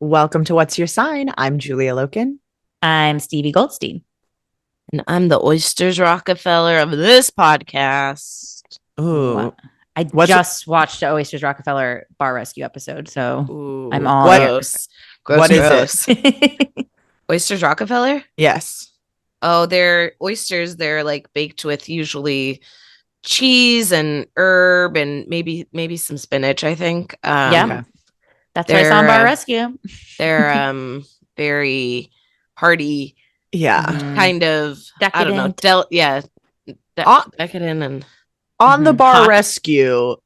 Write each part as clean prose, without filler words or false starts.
Welcome to What's Your Sign? I'm Julia Loken. I'm Stevie Goldstein. And I'm the oysters Rockefeller of this podcast. Ooh, I What's- just watched the Oysters Rockefeller Bar Rescue episode, so Ooh, I'm all gross. What is it? Oysters Rockefeller? yes. Oh, they're oysters. They're like baked with usually cheese and herb and maybe some spinach, I think. Yeah. Okay. That's what I saw on Bar They're, Rescue. They're very hearty, Yeah. kind of I don't know. Decadent. Decadent and On the Mhm. bar Hot. rescue,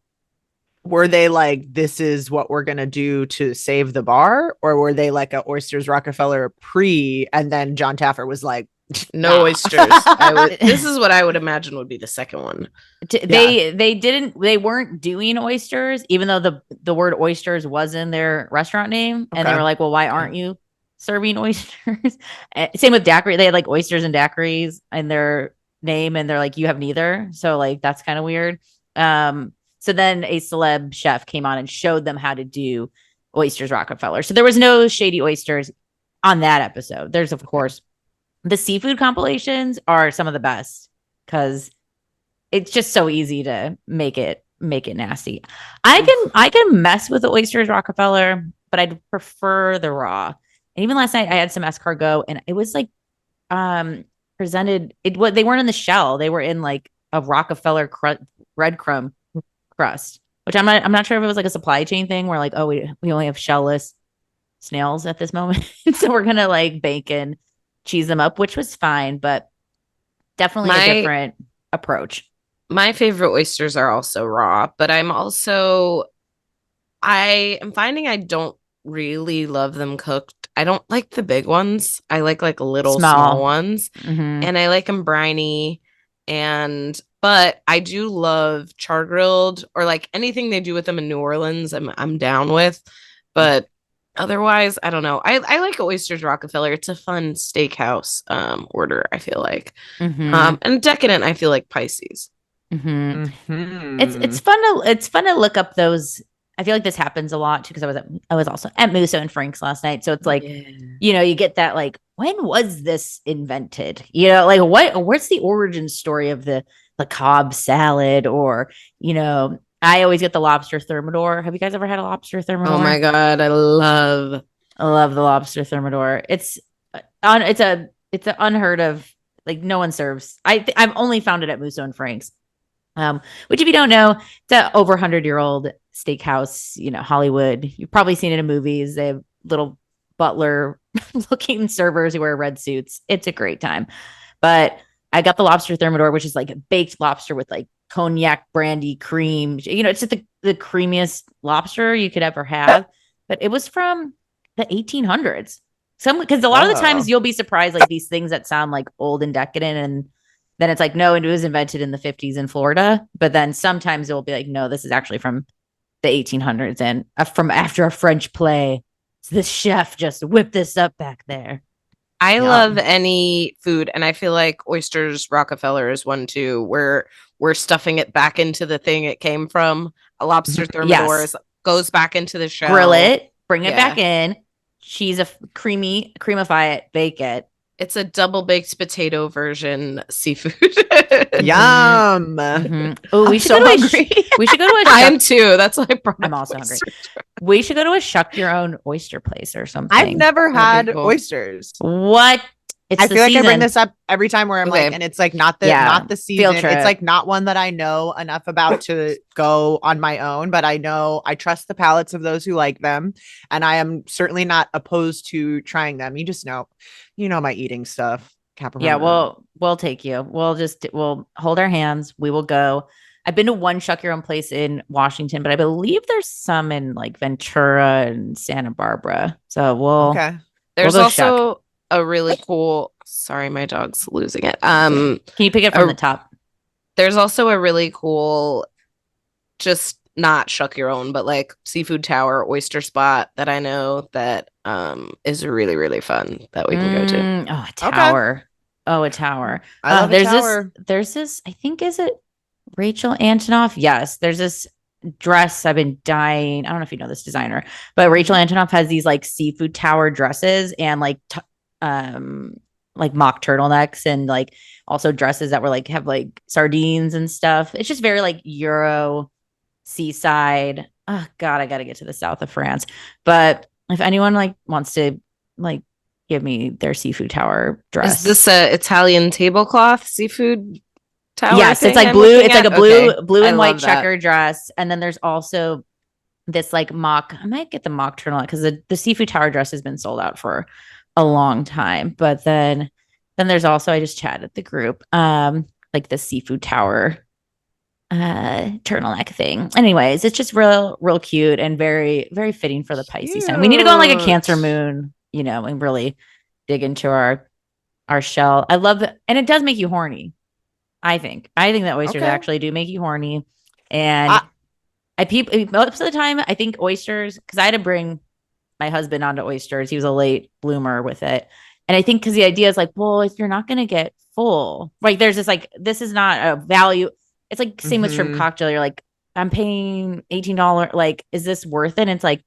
were they like, this is what we're going to do to save the bar? Or were they like a Oysters Rockefeller pre, and then John Taffer was like, no nah. oysters. This is what I would imagine would be the second one. They weren't doing oysters, even though the word oysters was in their restaurant name, and they Okay. were like, "Well, why aren't you serving oysters?" Same with daiquiri; they had like oysters and daiquiris in their name, and they're like, "You have neither," so like that's kind of weird. So then a celeb chef came on and showed them how to do oysters Rockefeller. So there was no shady oysters on that episode. There's of course the seafood compilations are some of the best because it's just so easy to make it nasty. I can mess with the oysters Rockefeller, but I'd prefer the raw. And even last night I had some escargot and it was like presented they weren't in the shell. They were in like a Rockefeller breadcrumb crust, which I'm not sure if it was like a supply chain thing where like, oh, we only have shellless snails at this moment. So we're gonna like bake and cheese them up, which was fine, but definitely a different approach. My favorite oysters are also raw, but I am finding I don't really love them cooked. I don't like the big ones. I like little small ones, and I like them briny. But I do love char grilled or like anything they do with them in New Orleans. I'm down with, but otherwise, I don't know. I like oysters Rockefeller. It's a fun steakhouse order. I feel like, and decadent. I feel like Pisces. Mhm. It's fun to look up those. I feel like this happens a lot too because I was also at Musso and Frank's last night. So it's like, you get that like, when was this invented? Like what's the origin story of the Cobb salad? Or I always get the lobster thermidor. Have you guys ever had a lobster thermidor? Oh my god, I love the lobster thermidor. It's an unheard of, like, no one serves. I've only found it at Musso and Frank's. Which, if you don't know, it's an over 100-year-old steakhouse, Hollywood. You've probably seen it in movies. They have little butler looking servers who wear red suits. It's a great time. But I got the lobster thermidor, which is like a baked lobster with like cognac brandy cream. It's just the creamiest lobster you could ever have. But it was from the 1800s. Because a lot of the times you'll be surprised, like these things that sound like old and decadent, and then it's like, no, it was invented in the 50s in Florida. But then sometimes it will be like, no, this is actually from the 1800s and from after a French play. So this chef just whipped this up back there. I love any food, and I feel like oysters Rockefeller is one too, where we're stuffing it back into the thing it came from. A lobster thermidor goes back into the shell. Grill it, bring it back in, creamify it, bake it. It's a double baked potato version seafood. Yum. Oh, we should go to a I am too. That's why I'm also hungry. We should go to a shuck your own oyster place or something. I've never had cool. oysters. What? I feel like I bring this up every time where I'm like, and it's like not the season. It's like not one that I know enough about to go on my own, but I trust the palates of those who like them, and I am certainly not opposed to trying them. You just know my eating stuff. Capricorn. Yeah, we'll take you. We'll hold our hands. We will go. I've been to one shuck your own place in Washington, but I believe there's some in like Ventura and Santa Barbara. So There's also a really cool. Sorry, my dog's losing it. Can you pick it from the top? There's also a really cool, just not shuck your own, but like seafood tower oyster spot that I know that is really, really fun that we can go to. Oh, a tower. Okay. Oh, a tower. I love a tower. There's this, I think, is it Rachel Antonoff? Yes. There's this dress I've been dying. I don't know if you know this designer, but Rachel Antonoff has these like seafood tower dresses and like mock turtlenecks and like also dresses that were like have like sardines and stuff. It's just very like Euro seaside. Oh God, I got to get to the south of France. But if anyone like wants to like give me their seafood tower dress, is this a Italian tablecloth seafood tower? Yes, it's like blue. It's like a blue and white checker dress, and then there's also this like mock. I might get the mock turtleneck because the seafood tower dress has been sold out for a long time. But then there's also, I just chatted the group, like the seafood tower turtleneck thing. Anyways, it's just real cute and very, very fitting for the Pisces sign. We need to go on like a Cancer moon, and really dig into our shell. I love it, and it does make you horny. I think that oysters actually do make you horny, and most of the time I think oysters, because I had to bring my husband onto oysters. He was a late bloomer with it, and I think because the idea is like, well, if you're not going to get full, like there's this like, this is not a value. It's like same with shrimp cocktail. You're like, I'm paying $18. Like, is this worth it? And it's like,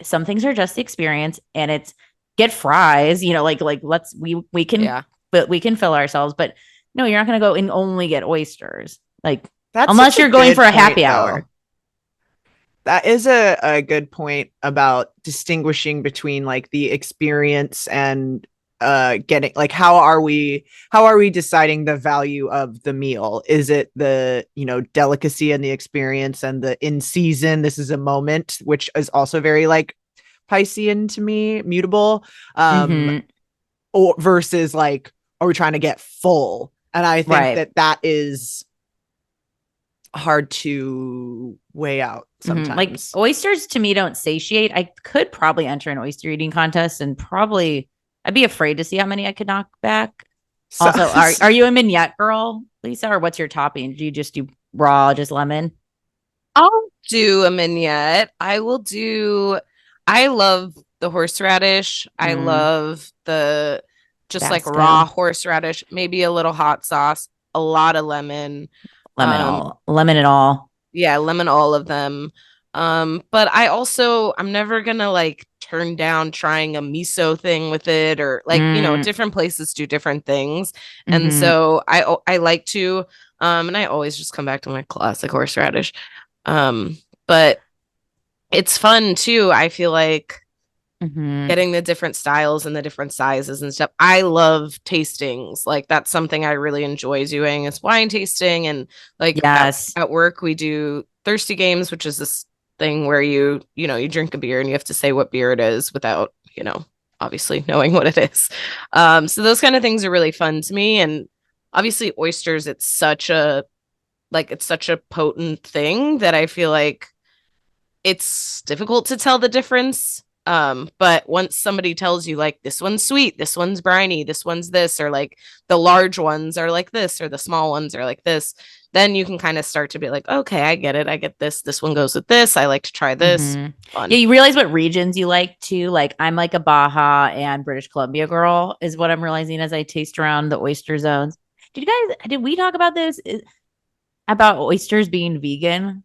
some things are just the experience, and it's get fries. Like we can, but we can fill ourselves. But no, you're not going to go and only get oysters. Like, unless you're going for a happy hour. That is a good point about distinguishing between like the experience and getting like how are we deciding the value of the meal? Is it the delicacy and the experience and the in season, this is a moment, which is also very like Piscean to me, mutable, or versus like, are we trying to get full? And I think that is hard to weigh out sometimes. Like oysters to me don't satiate. I could probably enter an oyster eating contest and probably I'd be afraid to see how many I could knock back. Also, are you a mignonette girl, Lisa, or what's your topping? Do you just do raw, just lemon? I'll do a mignonette. I love the horseradish. I love the just like raw horseradish, maybe a little hot sauce, a lot of lemon. Lemon and all. Yeah, lemon, all of them. But I'm never gonna like turn down trying a miso thing with it, or like different places do different things, and so I like to and I always just come back to my classic horseradish, but it's fun too. I feel like getting the different styles and the different sizes and stuff. I love tastings. Like that's something I really enjoy doing, is wine tasting. And like at work we do thirsty games, which is this thing where you drink a beer and you have to say what beer it is without obviously knowing what it is. So those kind of things are really fun to me. And obviously oysters, it's such a potent thing that I feel like it's difficult to tell the difference. But once somebody tells you like, this one's sweet, this one's briny, this one's this, or like the large ones are like this, or the small ones are like this, then you can kind of start to be like, okay, I get it. I get this. This one goes with this. I like to try this. Yeah, you realize what regions you like too. Like I'm like a Baja and British Columbia girl is what I'm realizing as I taste around the oyster zones. Did we talk about this? About oysters being vegan?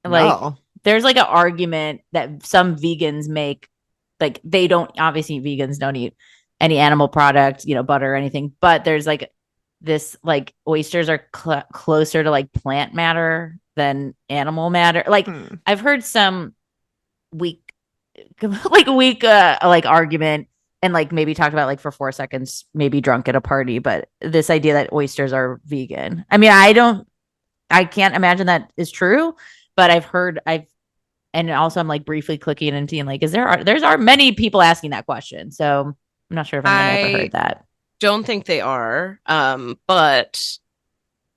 Like no. There's like an argument that some vegans make, like they don't, obviously vegans don't eat any animal product, butter or anything, but there's like this, like oysters are closer to like plant matter than animal matter. Like I've heard some weak argument and like maybe talked about like for 4 seconds, maybe drunk at a party, but this idea that oysters are vegan. I mean, I can't imagine that is true. But and also I'm like briefly clicking and seeing like, there's many people asking that question. So I'm not sure if anyone ever heard that. Don't think they are. But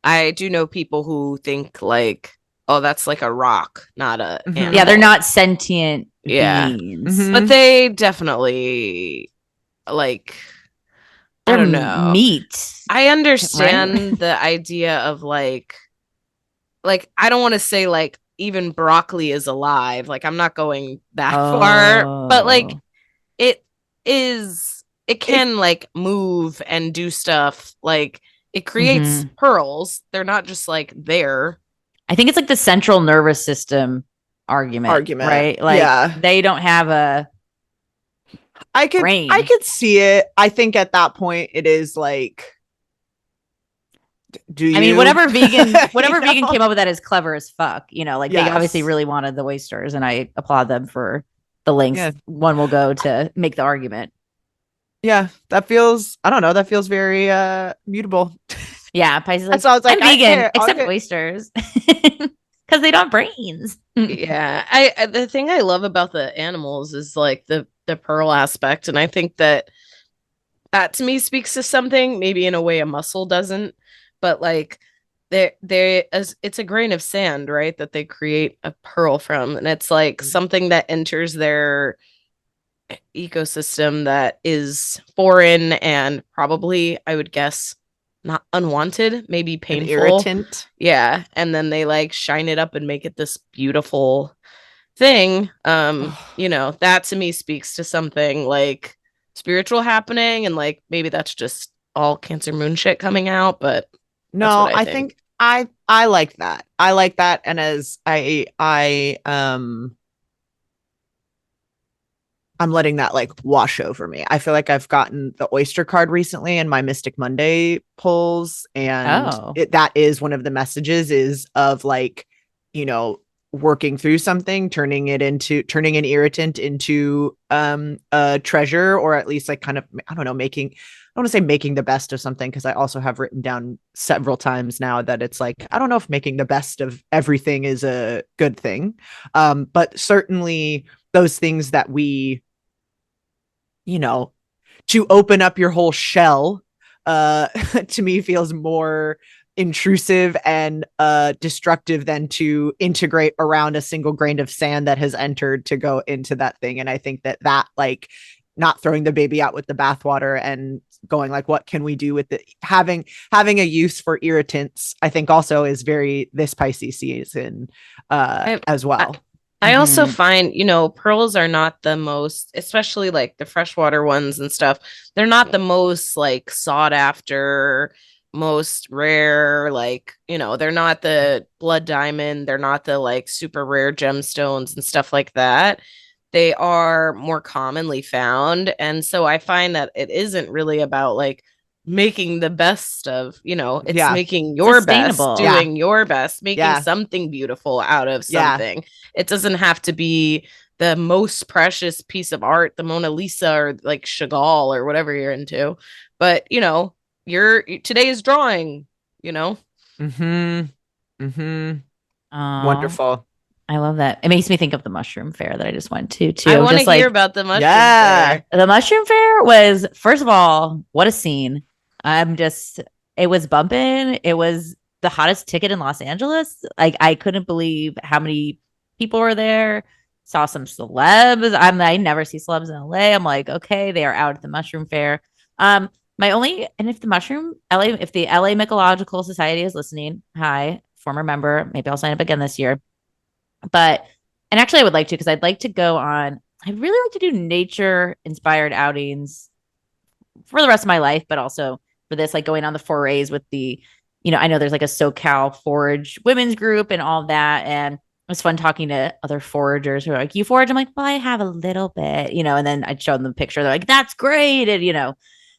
I do know people who think like, oh, that's like a rock, not a animal. Yeah, they're not sentient beings. But they definitely like, I don't know. Meat. I understand the idea of like I don't want to say like even broccoli is alive. Like I'm not going that far, but like it can like move and do stuff. Like it creates pearls. They're not just like there. I think it's like the central nervous system argument, right? Like they don't have a brain. I could see it. I think at that point it is like, do you? I mean, whatever vegan came up with that is clever as fuck. You know, like they obviously really wanted the oysters, and I applaud them for the lengths one will go to make the argument. Yeah, that feels, I don't know, that feels very mutable. Yeah, Pisces like, so I was like, I'm vegan except oysters because they don't have brains. Yeah, I the thing I love about the animals is like the pearl aspect, and I think that to me speaks to something maybe in a way a mussel doesn't, but like it's a grain of sand, right, that they create a pearl from, and it's like something that enters their ecosystem that is foreign and probably, I would guess, not unwanted, maybe painful, an irritant. Yeah, and then they like shine it up and make it this beautiful thing. You know, that to me speaks to something like spiritual happening, and like maybe that's just all Cancer moon shit coming out, but no, I think I like that. I like that, and as I'm letting that like wash over me. I feel like I've gotten the oyster card recently in my Mystic Monday pulls, and that is one of the messages is of like, you know, working through something, turning an irritant into a treasure, or at least like kind of, I don't know, I don't want to say making the best of something, because I also have written down several times now that it's like, I don't know if making the best of everything is a good thing. But certainly those things that we, you know, to open up your whole shell, to me feels more intrusive and destructive than to integrate around a single grain of sand that has entered to go into that thing. And I think that like not throwing the baby out with the bathwater and going like, what can we do with it? Having a use for irritants, I think also is very this Pisces season as well. I also find, you know, pearls are not the most, especially like the freshwater ones and stuff, they're not the most like sought after, most rare, like, you know, they're not the blood diamond, they're not the like super rare gemstones and stuff like that. They are more commonly found. And so I find that it isn't really about like making the best of, you know, it's making your best, doing your best, making something beautiful out of something. It doesn't have to be the most precious piece of art, the Mona Lisa or like Chagall or whatever you're into, but you know, today's drawing, you know. Wonderful. I love that. It makes me think of the mushroom fair that I just went to too. I want to hear about the mushroom fair. The mushroom fair was, first of all, what a scene. It was bumping. It was the hottest ticket in Los Angeles. Like, I couldn't believe how many people were there. Saw some celebs. I never see celebs in LA. I'm like, okay, they are out at the mushroom fair. And if the LA Mycological Society is listening, hi, former member, maybe I'll sign up again this year. And actually I would like to, because I'd like to go on, I'd really like to do nature inspired outings for the rest of my life, but also for this, like going on the forays with the, you know, I know there's like a SoCal forage women's group and all that. And it was fun talking to other foragers who are like, you forage? I'm like, well, I have a little bit, you know, and then I'd show them the picture. They're like, that's great. And, you know,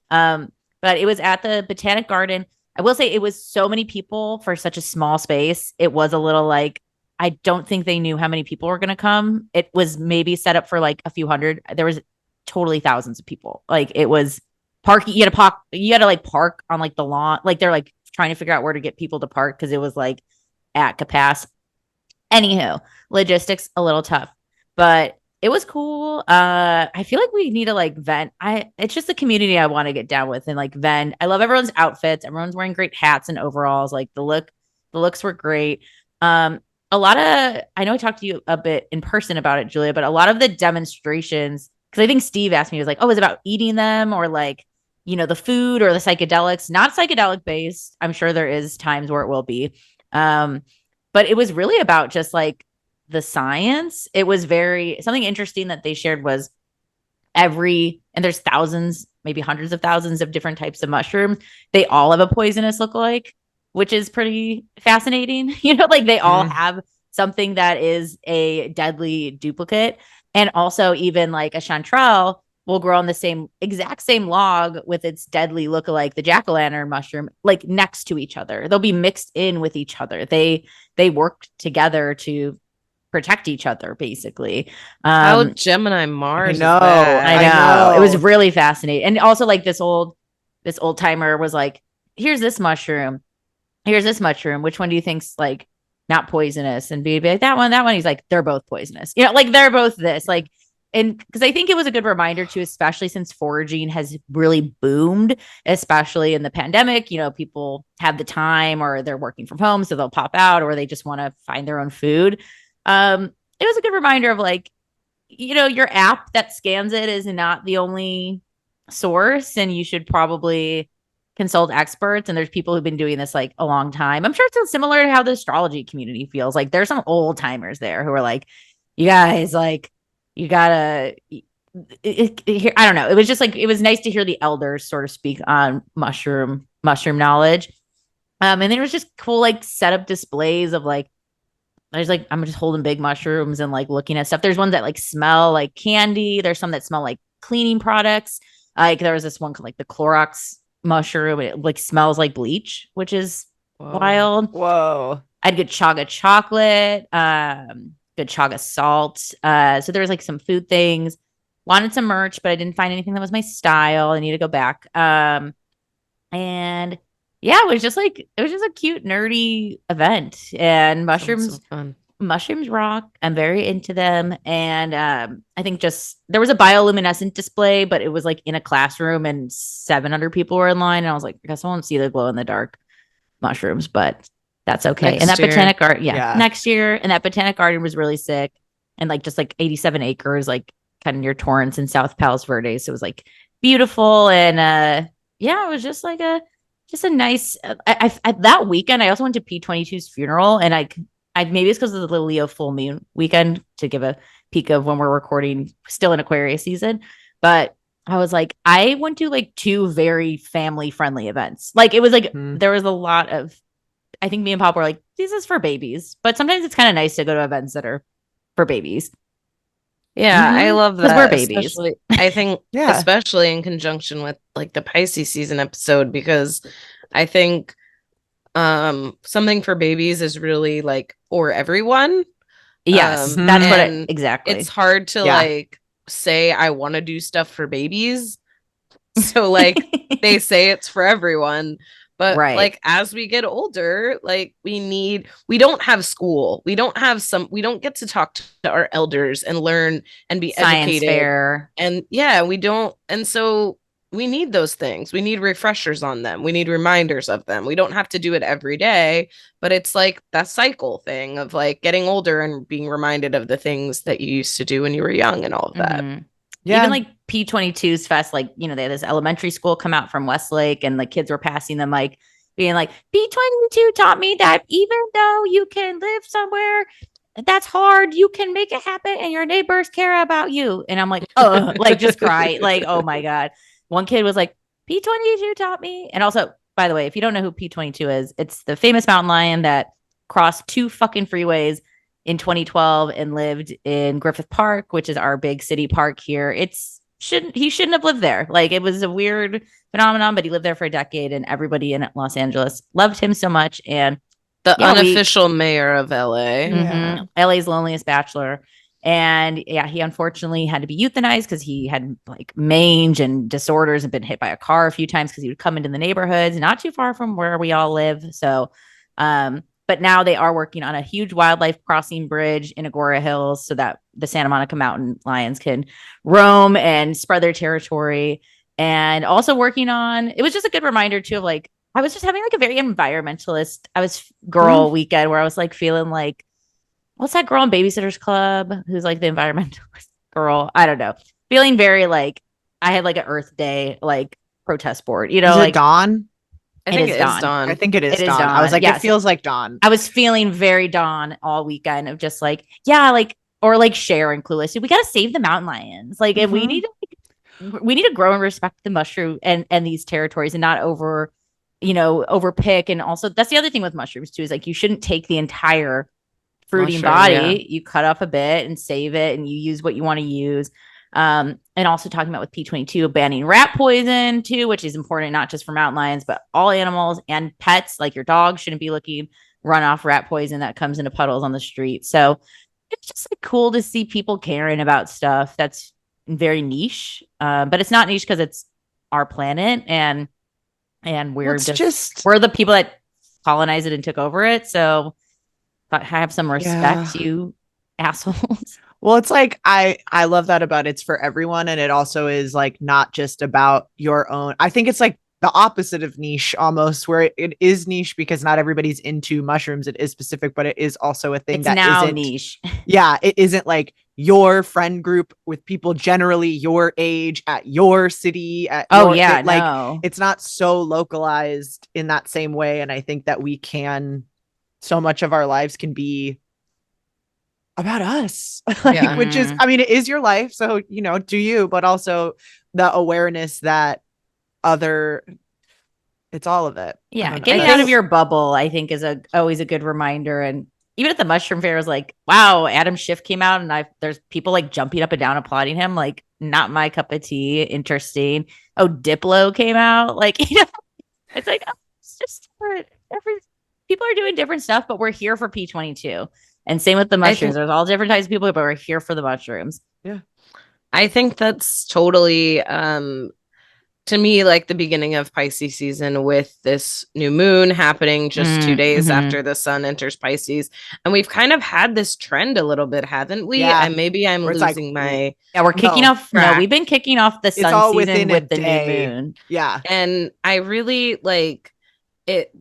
but it was at the Botanic Garden. I will say it was so many people for such a small space. It was a little like, I don't think they knew how many people were going to come. It was maybe set up for like a few hundred. There was totally thousands of people. Like, it was parking. You had to like park on like the lawn. Like, they're like trying to figure out where to get people to park, because it was like at capacity. Anywho, logistics a little tough, but it was cool. I feel like we need to like vent. It's just a community I want to get down with and like vent. I love everyone's outfits. Everyone's wearing great hats and overalls. Like, the looks were great. I know I talked to you a bit in person about it, Julia, but a lot of the demonstrations, because I think Steve asked me, he was like, oh, is it about eating them or like, you know, the food or the psychedelics? Not psychedelic based. I'm sure there is times where it will be. But it was really about just like the science. It was something interesting that they shared was and there's thousands, maybe hundreds of thousands of different types of mushrooms. They all have a poisonous lookalike. which is pretty fascinating. Like they all have something that is a deadly duplicate. And also even like a chanterelle will grow on the exact same log with its deadly lookalike, the jack-o'-lantern mushroom, like next to each other. They'll be mixed in with each other. They work together to protect each other, basically. How Gemini Mars? I know. It was really fascinating. And also like this old timer was like, here's this mushroom. Here's this mushroom. Which one do you think's like not poisonous? And be like, that one. He's like, they're both poisonous. Like they're both this. Like, and because I think it was a good reminder too, especially since foraging has really boomed, especially in the pandemic. People have the time or they're working from home, so they'll pop out, or they just want to find their own food. It was a good reminder of like, your app that scans it is not the only source, and you should probably consult experts. And there's people who've been doing this like a long time. I'm sure it's similar to how the astrology community feels. Like there's some old timers there who are like, you guys, like, you gotta I don't know. It was just like, it was nice to hear the elders sort of speak on mushroom knowledge. And then it was just cool, like setup displays of like, there's like, I'm just holding big mushrooms and like looking at stuff. There's ones that like smell like candy. There's some that smell like cleaning products. Like there was this one called like the Clorox mushroom. It like smells like bleach, which is wild. Whoa. I had good chaga chocolate, good chaga salt. So there was like some food things. Wanted some merch, but I didn't find anything that was my style. I need to go back. And yeah, it was just a cute, nerdy event. And mushrooms rock. I'm very into them. And I think just there was a bioluminescent display, but it was like in a classroom and 700 people were in line. And I was like, I guess I won't see the glow in the dark mushrooms, but that's okay. Next year. Botanic garden, next year. And that botanic garden was really sick. And like just like 87 acres, like kind of near Torrance in South Palos Verdes. So it was like beautiful. And it was just like a nice, I that weekend, I also went to P22's funeral, and I maybe it's because of the Leo full moon weekend, to give a peek of when we're recording, still in Aquarius season. But I was like, I went to like 2 very family friendly events. Like it was like, there was a lot of, I think me and Pop were like, this is for babies, but sometimes it's kind of nice to go to events that are for babies. Yeah, I love that. We're babies. I think, especially in conjunction with like the Pisces season episode, because I think something for babies is really like for everyone. Yes, that's what exactly. It's hard to like say I want to do stuff for babies. So like they say it's for everyone. But like as we get older, like we don't have school. We don't get to talk to our elders and learn and be Science educated. fair. And we don't. And so we need those things. We need refreshers on them. We need reminders of them. We don't have to do it every day, but it's like that cycle thing of like getting older and being reminded of the things that you used to do when you were young and all of that. Mm-hmm. Yeah. Even like P22's fest, like, they had this elementary school come out from Westlake, and the kids were passing them, like being like, P22 taught me that even though you can live somewhere that's hard, you can make it happen and your neighbors care about you. And I'm like, oh, like just cry. Like, oh my God. One kid was like, P22 taught me. And also, by the way, if you don't know who P22 is, it's the famous mountain lion that crossed 2 fucking freeways in 2012 and lived in Griffith Park, which is our big city park here. He shouldn't have lived there. Like it was a weird phenomenon, but he lived there for a decade, and everybody in Los Angeles loved him so much. And the unofficial mayor of LA, LA's loneliest bachelor. And he unfortunately had to be euthanized because he had like mange and disorders and been hit by a car a few times because he would come into the neighborhoods not too far from where we all live. So, but now they are working on a huge wildlife crossing bridge in Agora Hills so that the Santa Monica mountain lions can roam and spread their territory. And also working on, it was just a good reminder too of like, I was just having like a very environmentalist, girl weekend where I was like feeling like, what's that girl in Babysitter's Club who's like the environmentalist girl? I don't know. Feeling very like, I had like an Earth Day, like protest board, Is like it Dawn? I think it is Dawn. I think it is Dawn. I was like, it feels like Dawn. I was feeling very Dawn all weekend of just like, like, or like Cher and Clueless. We got to save the mountain lions. Like, and we need to grow and respect the mushroom and these territories and not overpick. And also that's the other thing with mushrooms too, is like, you shouldn't take the entire fruiting body. Yeah. You cut off a bit and save it, and you use what you want to use. And also talking about with P22, banning rat poison too, which is important, not just for mountain lions, but all animals and pets. Like your dog shouldn't be looking run off rat poison that comes into puddles on the street. So it's just like cool to see people caring about stuff that's very niche. But it's not niche because it's our planet, and we're we're the people that colonized it and took over it. So have some respect, you assholes. Well, it's like, I love that about it's for everyone. And it also is like, not just about your own. I think it's like the opposite of niche almost, where it is niche because not everybody's into mushrooms. It is specific, but it is also a thing it's that now isn't niche. Yeah. It isn't like your friend group with people generally your age at your city. Like, it's not so localized in that same way. And I think that so much of our lives can be about us, which is, I mean, it is your life. So, do you, but also the awareness that it's all of it. Yeah. Getting out of your bubble, I think, is always a good reminder. And even at the mushroom fair, was like, wow, Adam Schiff came out, and there's people like jumping up and down applauding him. Like, not my cup of tea. Interesting. Oh, Diplo came out. Like, it's like, it's just people are doing different stuff, but we're here for P22. And same with the mushrooms. There's all different types of people, but we're here for the mushrooms. Yeah. I think that's totally, to me, like the beginning of Pisces season, with this new moon happening just 2 days after the sun enters Pisces. And we've kind of had this trend a little bit, haven't we? Yeah. And maybe I'm losing my... Yeah, we're kicking off... No, we've been kicking off the sun season with the new moon. Yeah. And I really like...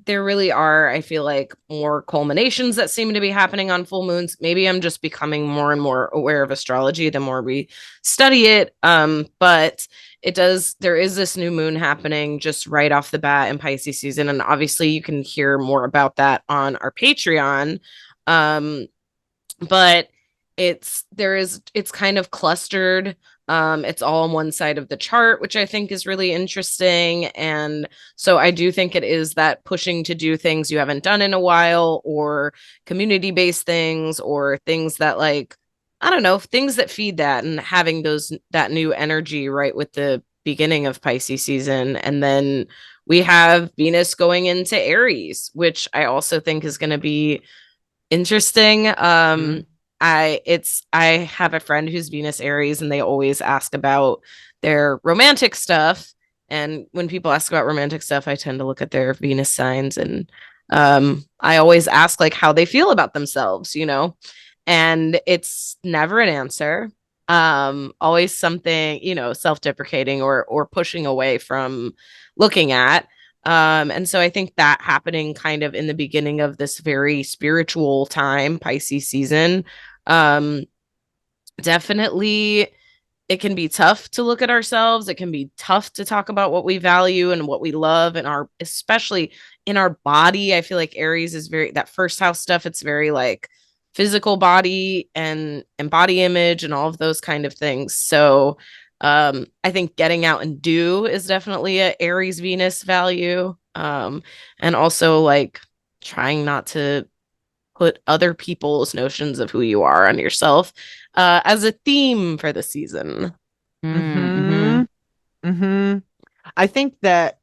there really are, I feel like, more culminations that seem to be happening on full moons. Maybe I'm just becoming more and more aware of astrology the more we study it. But there is this new moon happening just right off the bat in Pisces season. And obviously you can hear more about that on our Patreon. But it's kind of clustered. It's all on one side of the chart, which I think is really interesting. And so I do think it is that pushing to do things you haven't done in a while, or community-based things, or things that, like, I don't know, things that feed that, and having that new energy right with the beginning of Pisces season. And then we have Venus going into Aries, which I also think is going to be interesting. I have a friend who's Venus Aries, and they always ask about their romantic stuff. And when people ask about romantic stuff, I tend to look at their Venus signs, and I always ask like how they feel about themselves, and it's never an answer. Always something, self-deprecating or pushing away from looking at. And so I think that happening kind of in the beginning of this very spiritual time, Pisces season, definitely it can be tough to look at ourselves. It can be tough to talk about what we value and what we love, and especially in our body. I feel like Aries is that first house stuff. It's very like physical body and body image and all of those kind of things. So I think getting out and do is definitely a Aries Venus value. And also like trying not to put other people's notions of who you are on yourself as a theme for the season. I think that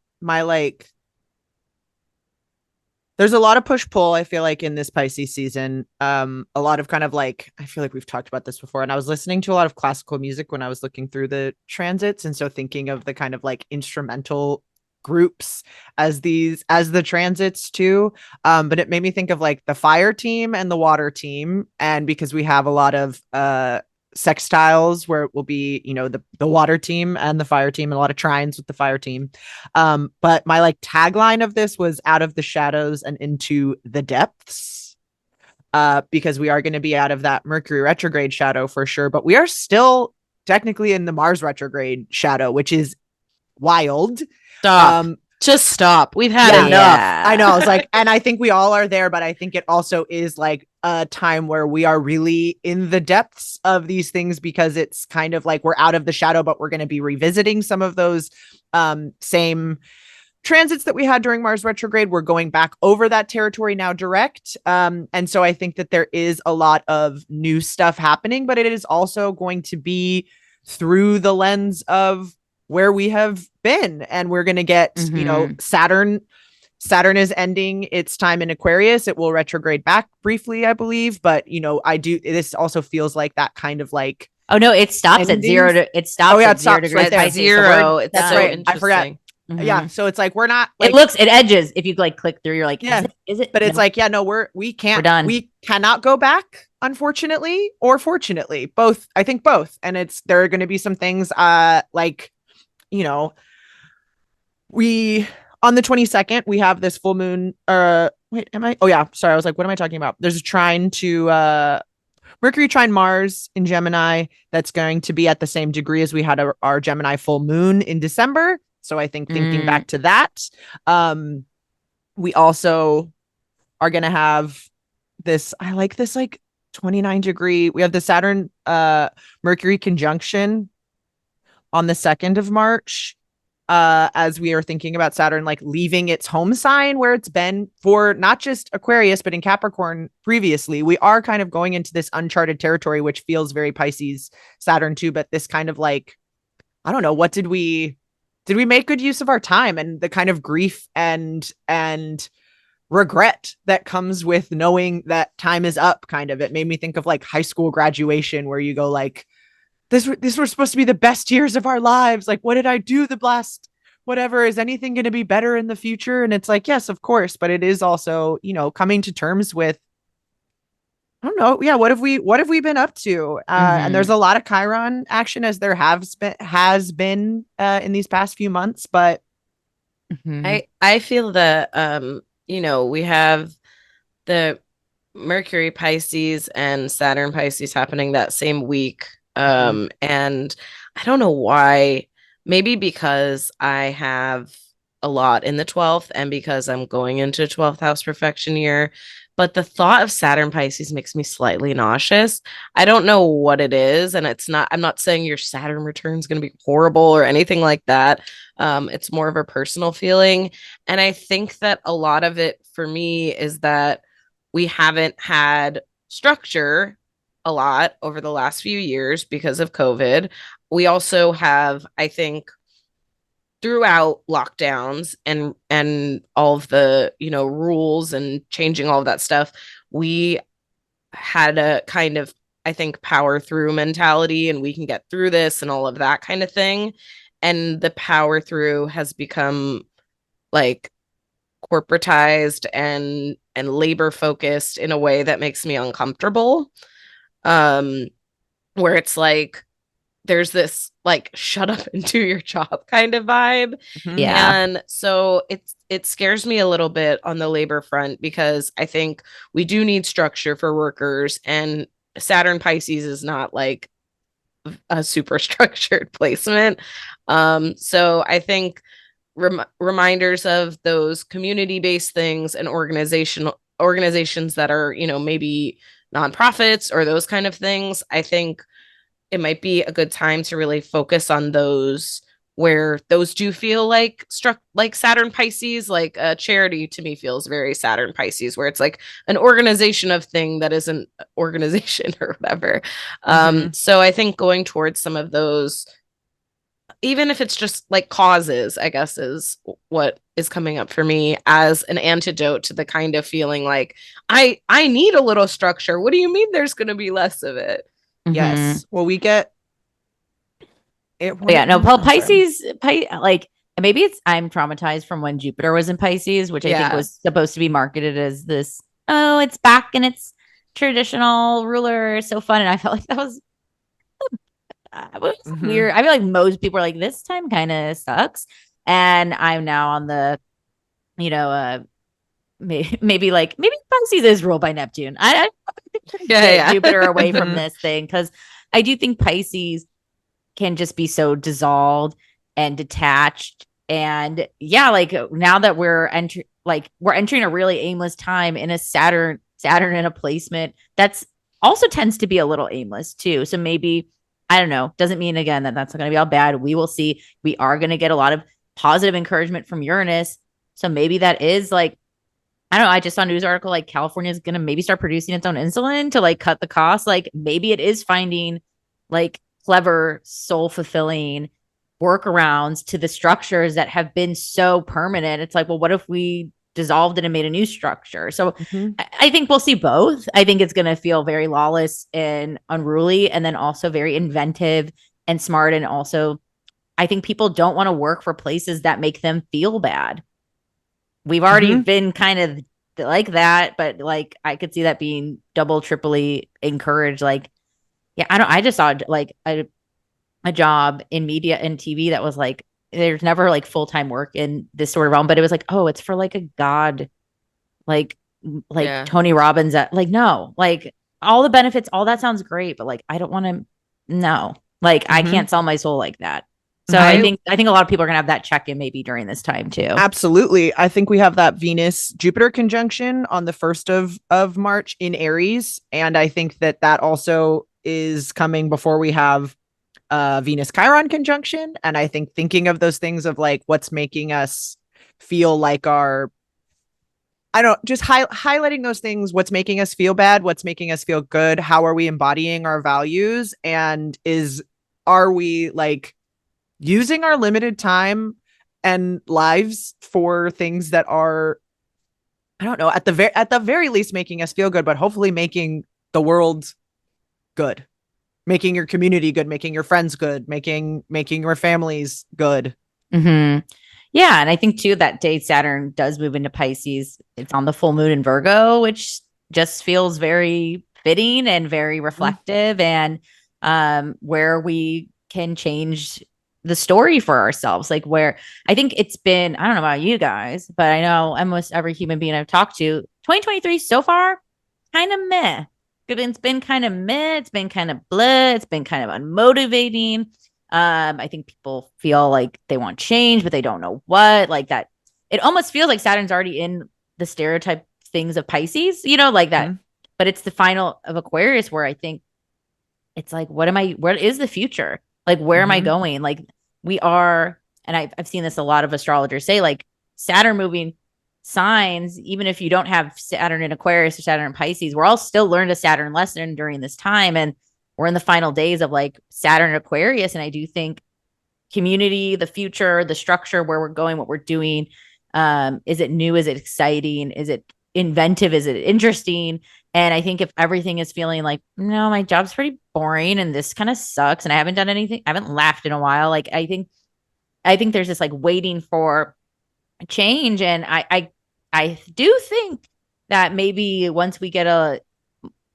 there's a lot of push-pull, I feel like, in this Pisces season. A lot of kind of like, I feel like we've talked about this before, and I was listening to a lot of classical music when I was looking through the transits. And so thinking of the kind of like instrumental groups as the transits too. But it made me think of like the fire team and the water team. And because we have a lot of sextiles where it will be, the water team and the fire team, and a lot of trines with the fire team. But my like tagline of this was out of the shadows and into the depths. Because we are going to be out of that Mercury retrograde shadow for sure, but we are still technically in the Mars retrograde shadow, which is wild. Just stop. We've had enough. Yeah. I know. It's like, and I think we all are there, but I think it also is like a time where we are really in the depths of these things, because it's kind of like we're out of the shadow, but we're going to be revisiting some of those same transits that we had during Mars retrograde, we're going back over that territory now direct. And so I think that there is a lot of new stuff happening, but it is also going to be through the lens of where we have been. And we're going to get, Saturn is ending its time in Aquarius. It will retrograde back briefly, I believe. But, this also feels like that kind of like, oh no, it stops at 0 to, it stops at 0 degrees. Right there. 0. It's that's so right. I forgot. Yeah. So it's like, we're not like, it edges. If you like click through, you're like, yeah, is it? But it's like, we can't, we're done. We cannot go back, unfortunately, or fortunately, both. I think both. And there are going to be some things, we, on the 22nd, we have this full moon, wait, oh yeah, sorry. I was like, what am I talking about? There's a trine to, Mercury trine Mars in Gemini. That's going to be at the same degree as we had our Gemini full moon in December. So I think thinking back to that, we also are going to have this, I like this like 29 degree. We have the Saturn Mercury conjunction on the 2nd of March, as we are thinking about Saturn like leaving its home sign where it's been for not just Aquarius, but in Capricorn previously. We are kind of going into this uncharted territory, which feels very Pisces Saturn too, but this kind of like, I don't know, what did we make good use of our time, and the kind of grief and regret that comes with knowing that time is up. Kind of, it made me think of like high school graduation, where you go like, this was supposed to be the best years of our lives. Like, what did I do the last, whatever, is anything going to be better in the future? And it's like, yes, of course. But it is also, coming to terms with, I don't know. Yeah. What have we been up to? And there's a lot of Chiron action, as there has been in these past few months. But I feel that, we have the Mercury Pisces and Saturn Pisces happening that same week. And I don't know why, maybe because I have a lot in the 12th and because I'm going into 12th house perfection year. But the thought of Saturn Pisces makes me slightly nauseous. I don't know what it is. And I'm not saying your Saturn return is going to be horrible or anything like that. It's more of a personal feeling. And I think that a lot of it for me is that we haven't had structure a lot over the last few years because of COVID. We also have, I think, throughout lockdowns and all of the, rules and changing all of that stuff, we had a kind of, I think, power through mentality, and we can get through this and all of that kind of thing. And the power through has become like corporatized and labor focused in a way that makes me uncomfortable. Where it's like, there's this like shut up and do your job kind of vibe. Yeah. And so it scares me a little bit on the labor front, because I think we do need structure for workers, and Saturn Pisces is not like a super structured placement. So I think reminders of those community-based things and organizations that are, maybe nonprofits or those kind of things, I think it might be a good time to really focus on those where those do feel like Saturn Pisces. Like a charity to me feels very Saturn Pisces, where it's like an organization of thing that isn't organization or whatever. So I think going towards some of those, even if it's just like causes, I guess, is what is coming up for me as an antidote to the kind of feeling like I need a little structure. What do you mean there's going to be less of it? Yes. Well, we get it. Yeah, no, Paul, Pisces, like maybe I'm traumatized from when Jupiter was in Pisces, which I think was supposed to be marketed as this, it's back and it's traditional ruler, so fun. And I felt like that was weird. I feel like most people are like, this time kind of sucks. And I'm now on the, maybe Pisces is ruled by Neptune. I get Jupiter away from this thing, because I do think Pisces can just be so dissolved and detached. And like now that we're entering a really aimless time in a Saturn in a placement that's also tends to be a little aimless too. So maybe, I don't know, doesn't mean again that that's going to be all bad. We will see. We are going to get a lot of positive encouragement from Uranus. So maybe that is like, I don't know. I just saw a news article like California is going to maybe start producing its own insulin to like cut the cost. Like maybe it is finding like clever, soul fulfilling workarounds to the structures that have been so permanent. It's like, well, what if we dissolved it and made a new structure? So I think we'll see both. I think it's going to feel very lawless and unruly, and then also very inventive and smart. And also, I think people don't want to work for places that make them feel bad. We've already been kind of like that, but like I could see that being double, triply encouraged. Like, yeah, I just saw like a job in media and TV that was like, there's never like full-time work in this sort of realm, but it was like, oh, it's for like a god, like Tony Robbins. Like, no, like all the benefits, all that sounds great, but like, I don't want to, no, like I can't sell my soul like that. So I think a lot of people are gonna have that check-in maybe during this time too. Absolutely. I think we have that Venus-Jupiter conjunction on the 1st of March in Aries. And I think that also is coming before we have Venus-Chiron conjunction. And I think thinking of those things of like what's making us feel like just highlighting those things, what's making us feel bad, what's making us feel good, how are we embodying our values, and are we like using our limited time and lives for things that are, I don't know, at the very least making us feel good, but hopefully making the world good, making your community good, making your friends good, making your families good. Yeah, and I think too that day Saturn does move into Pisces. It's on the full moon in Virgo, which just feels very fitting and very reflective, and where we can change the story for ourselves. Like where I think it's been, I don't know about you guys, but I know almost every human being I've talked to, 2023 so far, kind of meh. It's been kind of meh. It's been kind of blah. It's been kind of unmotivating. I think people feel like they want change, but they don't know what. Like that, it almost feels like Saturn's already in the stereotype things of Pisces, like that. But it's the final of Aquarius where I think it's like, what is the future? Like, where am I going? Like we are, and I've seen this a lot of astrologers say, like Saturn moving signs, even if you don't have Saturn in Aquarius or Saturn in Pisces, we're all still learned a Saturn lesson during this time. And we're in the final days of like Saturn Aquarius. And I do think community, the future, the structure, where we're going, what we're doing, is it new? Is it exciting? Is it inventive? Is it interesting? And I think if everything is feeling like, no, my job's pretty boring and this kind of sucks and I haven't done anything, I haven't laughed in a while. Like I think there's this like waiting for change. And I do think that maybe once we get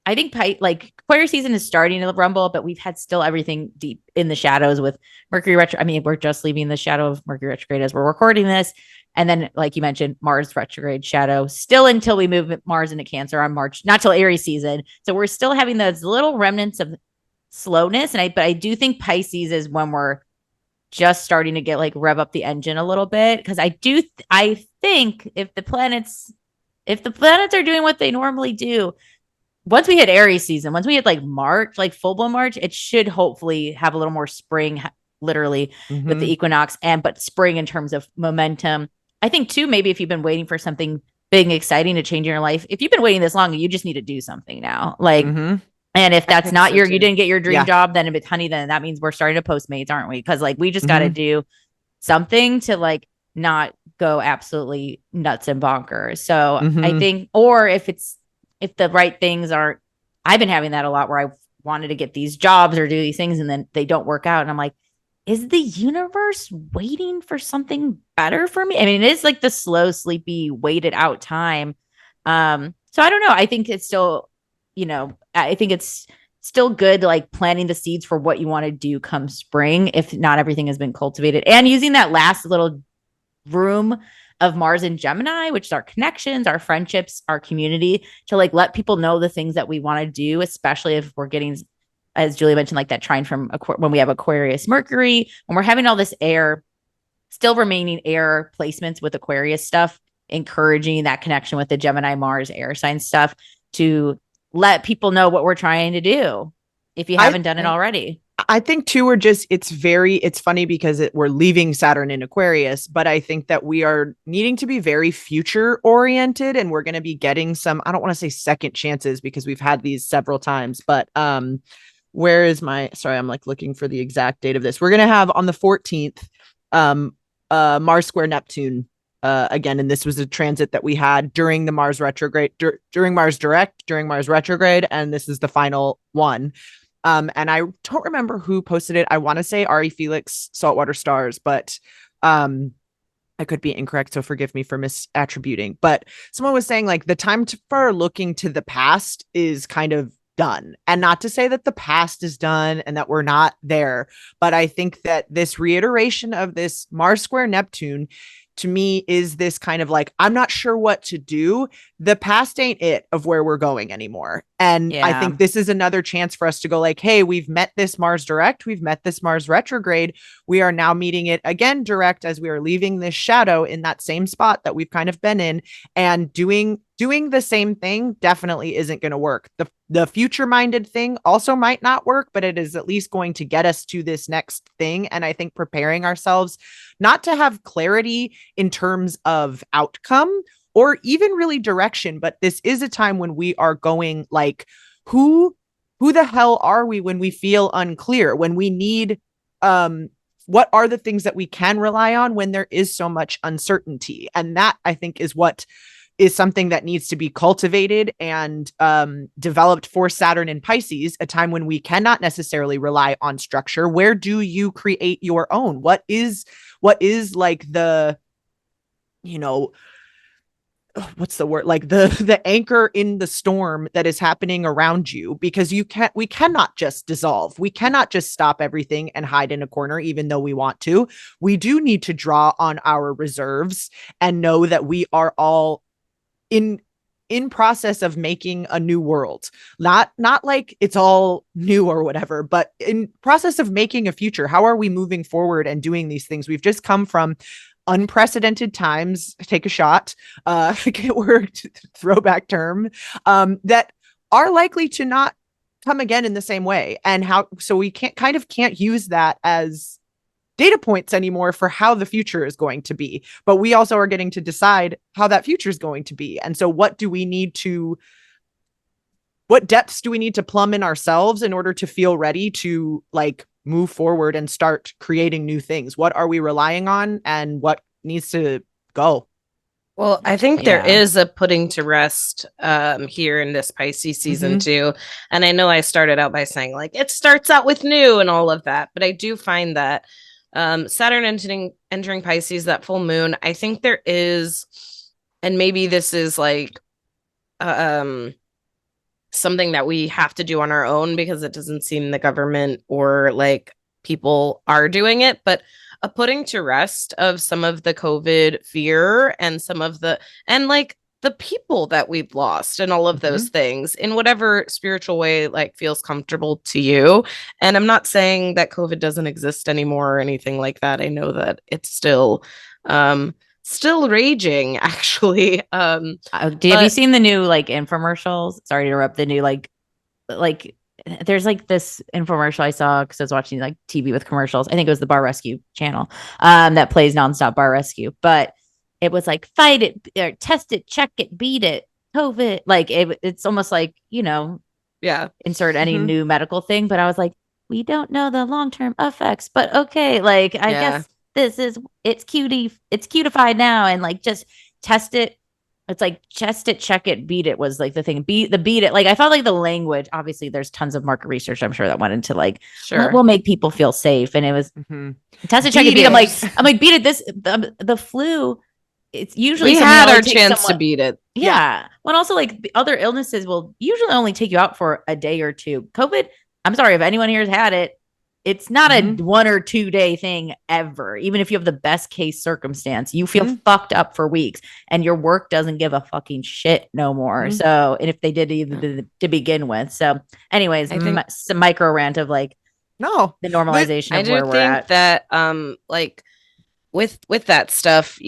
I think like Aquarius season is starting to rumble, but we've had still everything deep in the shadows with Mercury retro. I mean, we're just leaving the shadow of Mercury retrograde as we're recording this. And then, like you mentioned, Mars retrograde shadow still until we move Mars into Cancer on March, not till Aries season. So we're still having those little remnants of slowness. But I do think Pisces is when we're just starting to get like rev up the engine a little bit. Cause I think if the planets are doing what they normally do, once we hit Aries season, once we hit like March, like full blown March, it should hopefully have a little more spring, literally with the equinox, but spring in terms of momentum. I think too, maybe if you've been waiting for something big and exciting to change in your life, if you've been waiting this long, you just need to do something now. Like, and if that's not you didn't get your dream job, then if it's honey, then that means we're starting to Postmates, aren't we? Cause like, we just got to do something to like not go absolutely nuts and bonkers. So I think, or if the right things are, I've been having that a lot where I wanted to get these jobs or do these things and then they don't work out. And I'm like, is the universe waiting for something better for me? I mean, it is like the slow, sleepy, waited out time. So I don't know. I think it's still, I think it's still good, like planting the seeds for what you want to do come spring, if not everything has been cultivated, and using that last little room of Mars and Gemini, which is our connections, our friendships, our community, to like let people know the things that we want to do, especially if we're getting, as Julie mentioned, like that trine from when we have Aquarius Mercury, when we're having all this air, still remaining air placements with Aquarius stuff, encouraging that connection with the Gemini Mars air sign stuff to let people know what we're trying to do if you haven't done it already. I think too, it's funny because we're leaving Saturn in Aquarius, but I think that we are needing to be very future oriented, and we're going to be getting some, I don't want to say second chances because we've had these several times, but where is sorry, I'm like looking for the exact date of this. We're going to have on the 14th, Mars square Neptune again, and this was a transit that we had during the Mars retrograde, during Mars direct, during Mars retrograde, and this is the final one. And I don't remember who posted it. I want to say Ari Felix, Saltwater Stars, but I could be incorrect, so forgive me for misattributing. But someone was saying like the time for looking to the past is kind of done. And not to say that the past is done and that we're not there, but I think that this reiteration of this Mars square Neptune to me is this kind of like, I'm not sure what to do. The past ain't it of where we're going anymore. And I think this is another chance for us to go like, hey, we've met this Mars direct. We've met this Mars retrograde. We are now meeting it again direct as we are leaving this shadow in that same spot that we've kind of been in, and doing the same thing definitely isn't going to work. The future minded thing also might not work, but it is at least going to get us to this next thing. And I think preparing ourselves not to have clarity in terms of outcome or even really direction, but this is a time when we are going like, who the hell are we when we feel unclear, when we need, what are the things that we can rely on when there is so much uncertainty? And that I think is what is something that needs to be cultivated and developed for Saturn in Pisces, a time when we cannot necessarily rely on structure. Where do you create your own? What is like the, what's the word? Like the anchor in the storm that is happening around you, because we cannot just dissolve. We cannot just stop everything and hide in a corner, even though we want to. We do need to draw on our reserves and know that we are all in process of making a new world, not like it's all new or whatever, but in process of making a future. How are we moving forward and doing these things? We've just come from unprecedented times. Take a shot. We're throwback term that are likely to not come again in the same way. And so we can't use that as data points anymore for how the future is going to be, but we also are getting to decide how that future is going to be. And so what depths do we need to plumb in ourselves in order to feel ready to like move forward and start creating new things? What are we relying on and what needs to go? Well, I think there is a putting to rest here in this Pisces season too. And I know I started out by saying like it starts out with new and all of that, but I do find that Saturn entering Pisces, that full moon, I think there is, and maybe this is like something that we have to do on our own because it doesn't seem the government or like people are doing it, but a putting to rest of some of the COVID fear and like the people that we've lost and all of those things in whatever spiritual way like feels comfortable to you. And I'm not saying that COVID doesn't exist anymore or anything like that. I know that it's still raging actually. Have you seen the new like infomercials? Sorry to interrupt. The new like there's like this infomercial I saw because I was watching like TV with commercials. I think it was the Bar Rescue channel that plays nonstop Bar Rescue, but it was like fight it, or test it, check it, beat it, COVID. Like it's almost like, insert any new medical thing. But I was like, we don't know the long-term effects, but okay. Like, I guess it's cutified now. And like, just test it. It's like test it, check it, beat it was like the thing. Beat it. Like I felt like the language, obviously there's tons of market research, I'm sure, that went into like, what will make people feel safe. And it was test it, check it, beat it. I'm like, beat it. The flu, it's usually we had our chance to beat it. Yeah. When also like the other illnesses will usually only take you out for a day or two. COVID, I'm sorry if anyone here has had it. It's not a 1 or 2 day thing ever. Even if you have the best case circumstance, you feel fucked up for weeks and your work doesn't give a fucking shit no more. So, and if they did even to begin with. So anyways, I think some micro rant of like, the normalization of where we're at. I do think that like with that stuff,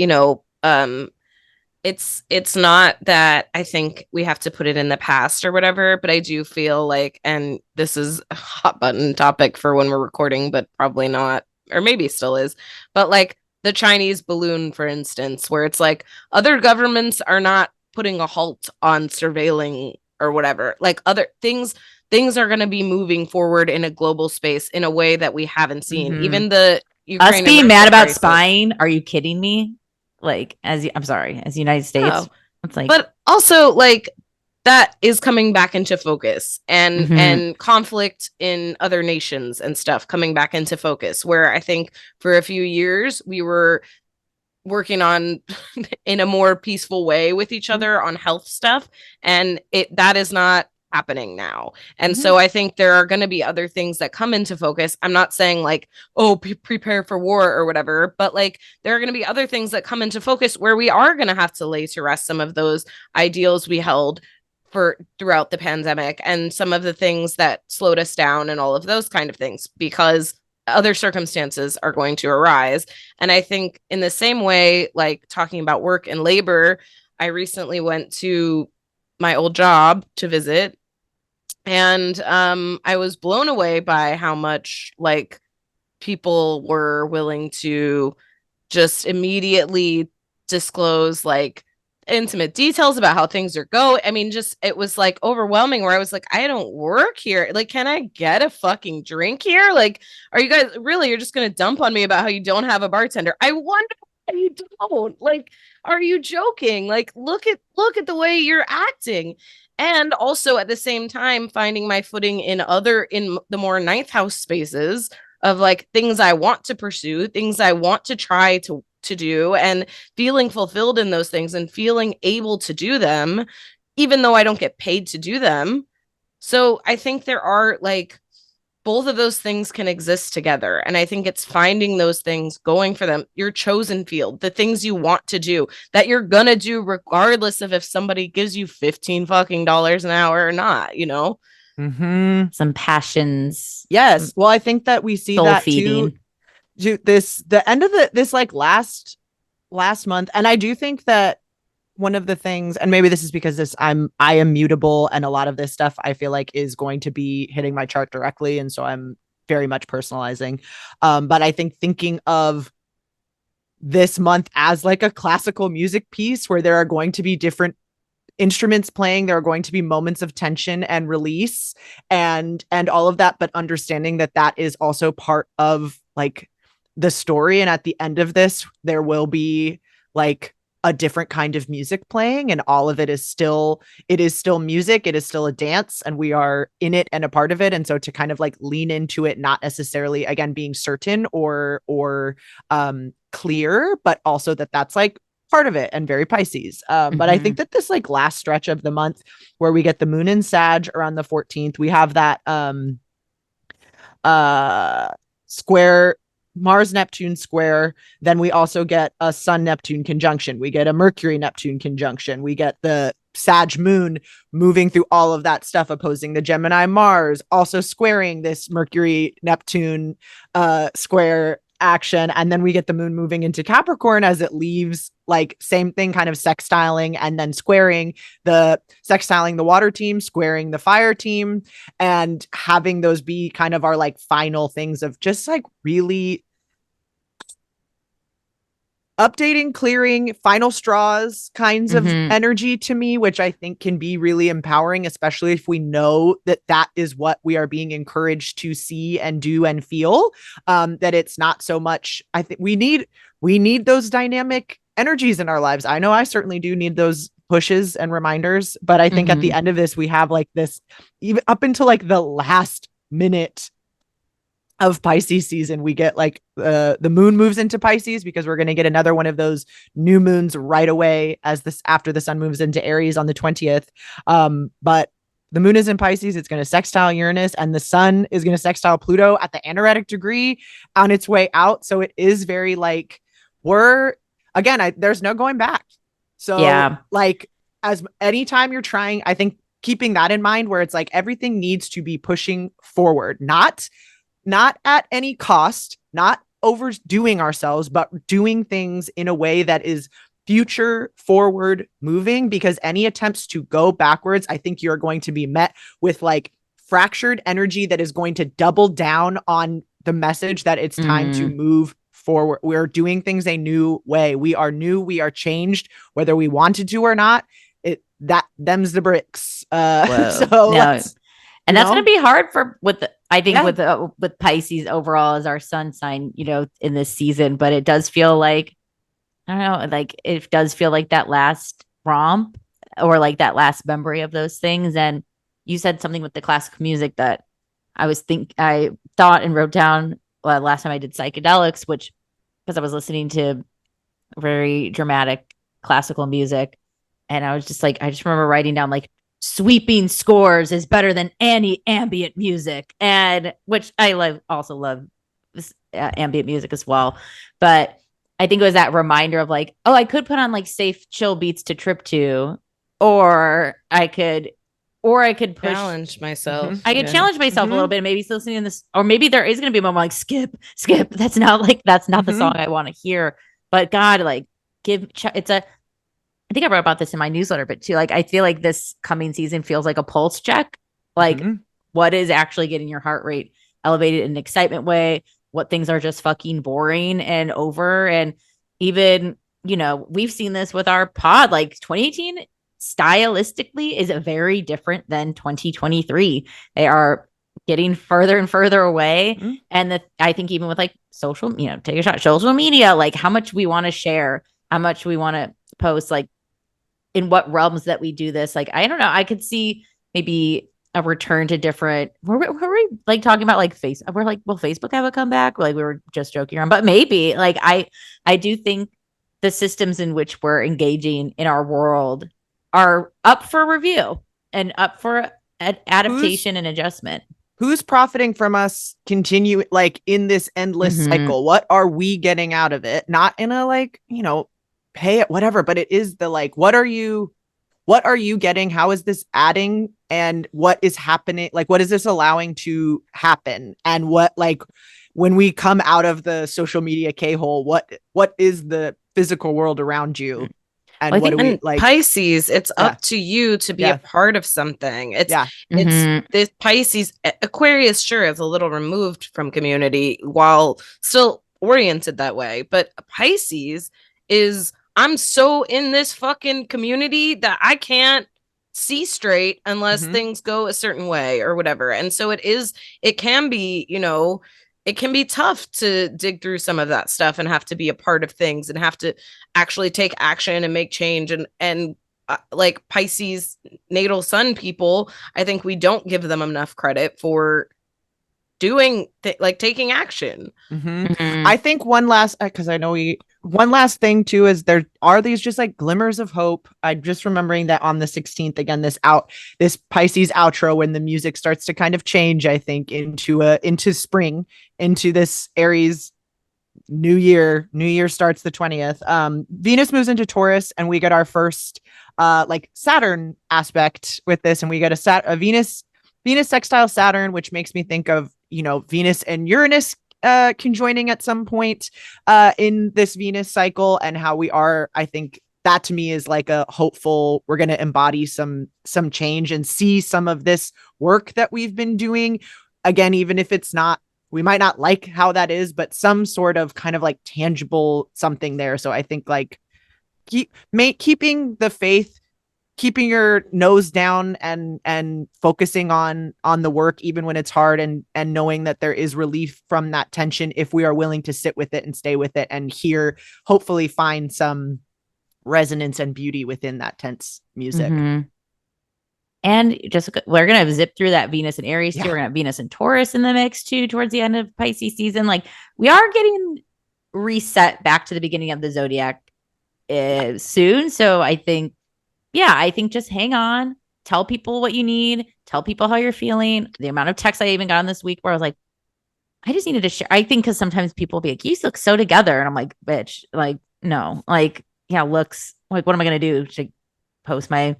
it's not that I think we have to put it in the past or whatever, but I do feel like, and this is a hot button topic for when we're recording, but probably not, or maybe still is, but like the Chinese balloon, for instance, where it's like other governments are not putting a halt on surveilling or whatever. Like other things are going to be moving forward in a global space in a way that we haven't seen. Even the Ukraine us being mad about spying. Are you kidding me? Like, I'm sorry, as the United States, it's like, but also like that is coming back into focus, and conflict in other nations and stuff coming back into focus, where I think for a few years we were working on in a more peaceful way with each other on health stuff, and that is not happening now. And so I think there are going to be other things that come into focus. I'm not saying like, oh, prepare for war or whatever, but like there are going to be other things that come into focus where we are going to have to lay to rest some of those ideals we held for throughout the pandemic, and some of the things that slowed us down and all of those kind of things, because other circumstances are going to arise. And I think in the same way, like talking about work and labor, I recently went to my old job to visit, and I was blown away by how much like people were willing to just immediately disclose like intimate details about how things are going. I mean, just it was like overwhelming, where I was like, I don't work here. Like, can I get a fucking drink here? Like, are you guys really, you're just gonna dump on me about how you don't have a bartender? I wonder why you don't. Like, are you joking? Like, look at the way you're acting. And also at the same time finding my footing in the more ninth house spaces of like things I want to pursue, things I want to try to do, and feeling fulfilled in those things and feeling able to do them, even though I don't get paid to do them. So I think there are like both of those things can exist together. And I think it's finding those things, going for them, your chosen field, the things you want to do that you're going to do regardless of if somebody gives you 15 fucking dollars an hour or not, you know? Some passions. Yes. Well, I think that we see that feeding. Too. The end of this like last month, and I do think that one of the things, and maybe this is because I am mutable, and a lot of this stuff I feel like is going to be hitting my chart directly, and so I'm very much personalizing. But I think thinking of this month as like a classical music piece where there are going to be different instruments playing, there are going to be moments of tension and release and all of that, but understanding that is also part of like the story. And at the end of this, there will be like a different kind of music playing, and all of it is still music. It is still a dance, and we are in it and a part of it. And so to kind of like lean into it, not necessarily again being certain or clear, but also that's like part of it and very Pisces. But I think that this like last stretch of the month where we get the moon in Sag around the 14th, we have that square, Mars Neptune square. Then we also get a Sun Neptune conjunction. We get a Mercury Neptune conjunction. We get the Sag moon moving through all of that stuff, opposing the Gemini Mars, also squaring this Mercury Neptune square action. And then we get the moon moving into Capricorn as it leaves, like same thing, kind of sextiling and then squaring the water team, squaring the fire team, and having those be kind of our like final things of just like really updating, clearing, final straws kinds of energy to me, which I think can be really empowering, especially if we know that is what we are being encouraged to see and do and feel. That it's not so much, I think we need those dynamic energies in our lives. I know I certainly do need those pushes and reminders, but I think at the end of this, we have like this, even up until like the last minute of Pisces season, we get like the moon moves into Pisces, because we're going to get another one of those new moons right away after the sun moves into Aries on the 20th. But the moon is in Pisces. It's going to sextile Uranus, and the sun is going to sextile Pluto at the anaretic degree on its way out. So it is very like there's no going back. So yeah, like as anytime you're trying, I think keeping that in mind, where it's like everything needs to be pushing forward, not at any cost, not overdoing ourselves, but doing things in a way that is future forward moving, because any attempts to go backwards, I think you're going to be met with like fractured energy that is going to double down on the message that it's time to move forward. We're doing things a new way. We are new. We are changed, whether we wanted to or not. Them's the bricks. So no. And that's going to be hard with Pisces overall as our sun sign, in this season. But it does feel like, I don't know, like it does feel like that last romp or like that last memory of those things. And you said something with the classical music that I thought and wrote down last time I did psychedelics, because I was listening to very dramatic classical music. And I was just like, I just remember writing down like sweeping scores is better than any ambient music. And which I also love ambient music as well. But I think it was that reminder of like, oh, I could put on like safe, chill beats to trip to, or I could push challenge myself. I could challenge myself a little bit, and maybe still listening to this, or maybe there is going to be a moment like skip. That's not the song I want to hear. But God, like I think I wrote about this in my newsletter, but too, like, I feel like this coming season feels like a pulse check. Like, what is actually getting your heart rate elevated in an excitement way? What things are just fucking boring and over? And even, we've seen this with our pod, like 2018 stylistically is very different than 2023. They are getting further and further away. And I think even with like social, take a shot, social media, like how much we want to share, how much we want to post, like in what realms that we do this. Like, I don't know. I could see maybe a return to different. We're like talking about like Facebook. We're like, will Facebook have a comeback? Like we were just joking around, but maybe. Like I do think the systems in which we're engaging in our world are up for review and up for adaptation and adjustment. Who's profiting from us continue like in this endless cycle? What are we getting out of it? Not in a like, pay it, whatever, but it is the like, what are you getting? How is this adding? And what is happening? Like, what is this allowing to happen? And what, like, when we come out of the social media K-hole, what is the physical world around you? And what do we like? Pisces, it's up to you to be a part of something. It's this Pisces. Aquarius, sure, is a little removed from community while still oriented that way. But Pisces is, I'm so in this fucking community that I can't see straight unless things go a certain way or whatever. And so it can be, it can be tough to dig through some of that stuff and have to be a part of things and have to actually take action and make change. And like Pisces natal sun people, I think we don't give them enough credit for doing like taking action. I think one last thing too is there are these just like glimmers of hope. I'm just remembering that on the 16th, again, this Pisces outro, when the music starts to kind of change, I think into spring, into this Aries new year starts the 20th. Venus moves into Taurus and we get our first like Saturn aspect with this, and we get a Venus sextile Saturn, which makes me think of Venus and Uranus conjoining at some point in this Venus cycle, and how we are, I think that to me is like a hopeful, we're going to embody some change and see some of this work that we've been doing again, even if it's not, we might not like how that is, but some sort of kind of like tangible something there. So I think like keeping the faith, keeping your nose down and focusing on the work, even when it's hard, and knowing that there is relief from that tension if we are willing to sit with it and stay with it, and hopefully find some resonance and beauty within that tense music. And just, we're going to zip through that Venus and Aries too. We're going to have Venus and Taurus in the mix too, towards the end of Pisces season. Like, we are getting reset back to the beginning of the zodiac soon. So I think just hang on, tell people what you need, tell people how you're feeling. The amount of texts I even got on this week where I was like, I just needed to share. I think because sometimes people will be like, you look so together. And I'm like, bitch, like, no, like, yeah, looks like, what am I going to do to post my,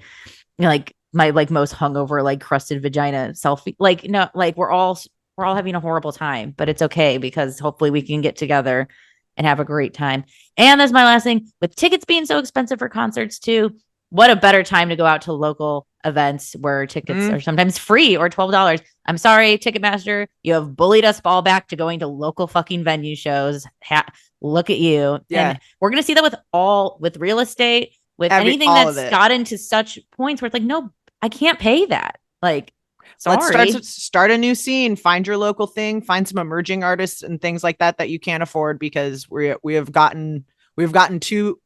my like most hungover, like crusted vagina selfie? Like, no, like we're all having a horrible time, but it's okay because hopefully we can get together and have a great time. And that's my last thing. With tickets being so expensive for concerts too, what a better time to go out to local events where tickets are sometimes free or $12. I'm sorry, Ticketmaster, you have bullied us all back to going to local fucking venue shows. Look at you. Yeah. And we're going to see that with real estate, with anything that's gotten to such points where it's like, no, I can't pay that. Like, sorry. Let's start a new scene. Find your local thing. Find some emerging artists and things like that you can't afford because we've gotten too.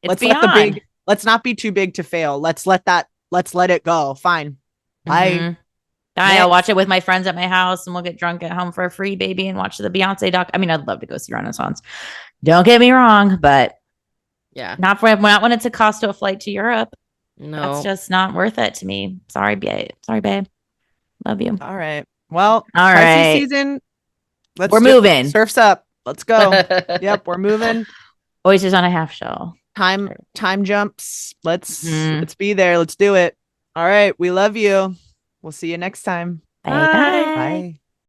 Let's not be too big to fail. Let's let it go. Fine. I'll watch it with my friends at my house, and we'll get drunk at home for a free baby and watch the Beyonce doc. I mean, I'd love to go see Renaissance. Don't get me wrong, but yeah, not when it's a cost to a flight to Europe. No, that's just not worth it to me. Sorry, babe. Love you. All right. Well, all right. Season. We're moving. Surf's up. Let's go. Yep, we're moving. Oysters on a half shell. Time jumps. Let's be there. Let's do it. All right. We love you. We'll see you next time. Bye. Bye.